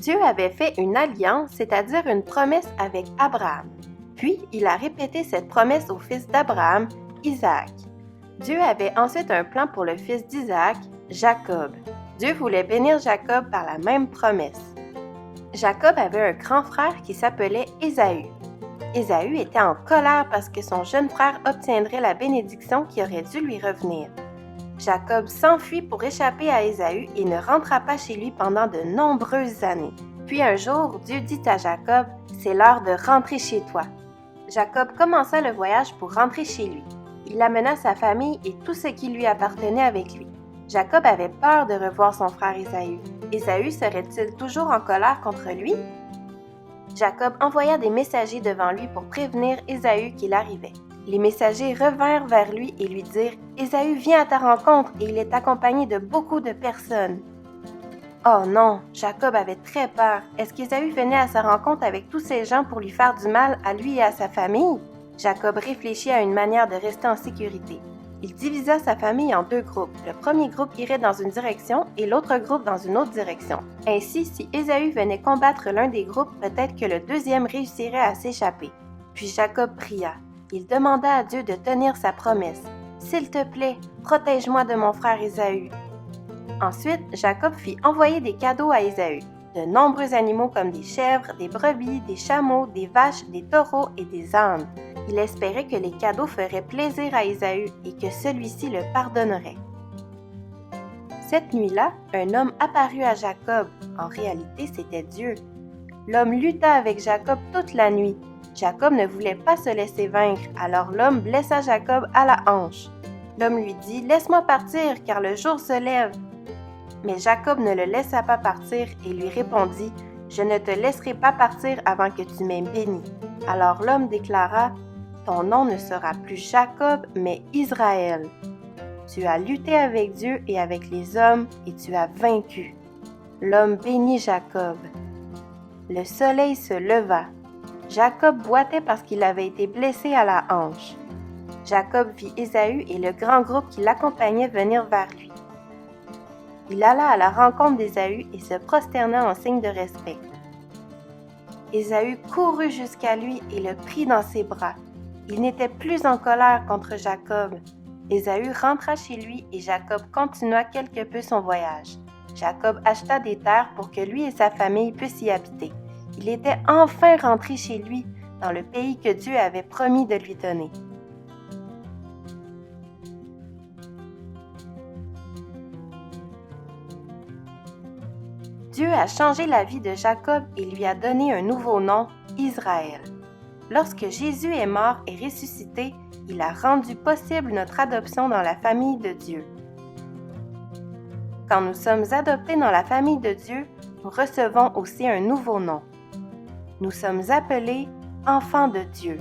Dieu avait fait une alliance, c'est-à-dire une promesse avec Abraham. Puis, il a répété cette promesse au fils d'Abraham, Isaac. Dieu avait ensuite un plan pour le fils d'Isaac, Jacob. Dieu voulait bénir Jacob par la même promesse. Jacob avait un grand frère qui s'appelait Ésaü. Ésaü était en colère parce que son jeune frère obtiendrait la bénédiction qui aurait dû lui revenir. Jacob s'enfuit pour échapper à Ésaü et ne rentra pas chez lui pendant de nombreuses années. Puis un jour, Dieu dit à Jacob, « C'est l'heure de rentrer chez toi. » Jacob commença le voyage pour rentrer chez lui. Il amena sa famille et tout ce qui lui appartenait avec lui. Jacob avait peur de revoir son frère Ésaü. Ésaü serait-il toujours en colère contre lui? Jacob envoya des messagers devant lui pour prévenir Ésaü qu'il arrivait. Les messagers revinrent vers lui et lui dirent « Ésaü vient à ta rencontre et il est accompagné de beaucoup de personnes. » Oh non, Jacob avait très peur. Est-ce qu'Ésaü venait à sa rencontre avec tous ces gens pour lui faire du mal à lui et à sa famille? Jacob réfléchit à une manière de rester en sécurité. Il divisa sa famille en deux groupes. Le premier groupe irait dans une direction et l'autre groupe dans une autre direction. Ainsi, si Ésaü venait combattre l'un des groupes, peut-être que le deuxième réussirait à s'échapper. Puis Jacob pria. Il demanda à Dieu de tenir sa promesse. « S'il te plaît, protège-moi de mon frère Ésaü. » Ensuite, Jacob fit envoyer des cadeaux à Ésaü. De nombreux animaux comme des chèvres, des brebis, des chameaux, des vaches, des taureaux et des ânes. Il espérait que les cadeaux feraient plaisir à Ésaü et que celui-ci le pardonnerait. Cette nuit-là, un homme apparut à Jacob. En réalité, c'était Dieu. L'homme lutta avec Jacob toute la nuit. Jacob ne voulait pas se laisser vaincre, alors l'homme blessa Jacob à la hanche. L'homme lui dit « Laisse-moi partir, car le jour se lève. » Mais Jacob ne le laissa pas partir et lui répondit « Je ne te laisserai pas partir avant que tu m'aies béni. » Alors l'homme déclara « Ton nom ne sera plus Jacob, mais Israël. Tu as lutté avec Dieu et avec les hommes, et tu as vaincu. » L'homme bénit Jacob. Le soleil se leva. Jacob boitait parce qu'il avait été blessé à la hanche. Jacob vit Ésaü et le grand groupe qui l'accompagnait venir vers lui. Il alla à la rencontre d'Ésaü et se prosterna en signe de respect. Ésaü courut jusqu'à lui et le prit dans ses bras. Il n'était plus en colère contre Jacob. Ésaü rentra chez lui et Jacob continua quelque peu son voyage. Jacob acheta des terres pour que lui et sa famille puissent y habiter. Il était enfin rentré chez lui, dans le pays que Dieu avait promis de lui donner. Dieu a changé la vie de Jacob et lui a donné un nouveau nom, Israël. Lorsque Jésus est mort et ressuscité, il a rendu possible notre adoption dans la famille de Dieu. Quand nous sommes adoptés dans la famille de Dieu, nous recevons aussi un nouveau nom. Nous sommes appelés enfants de Dieu.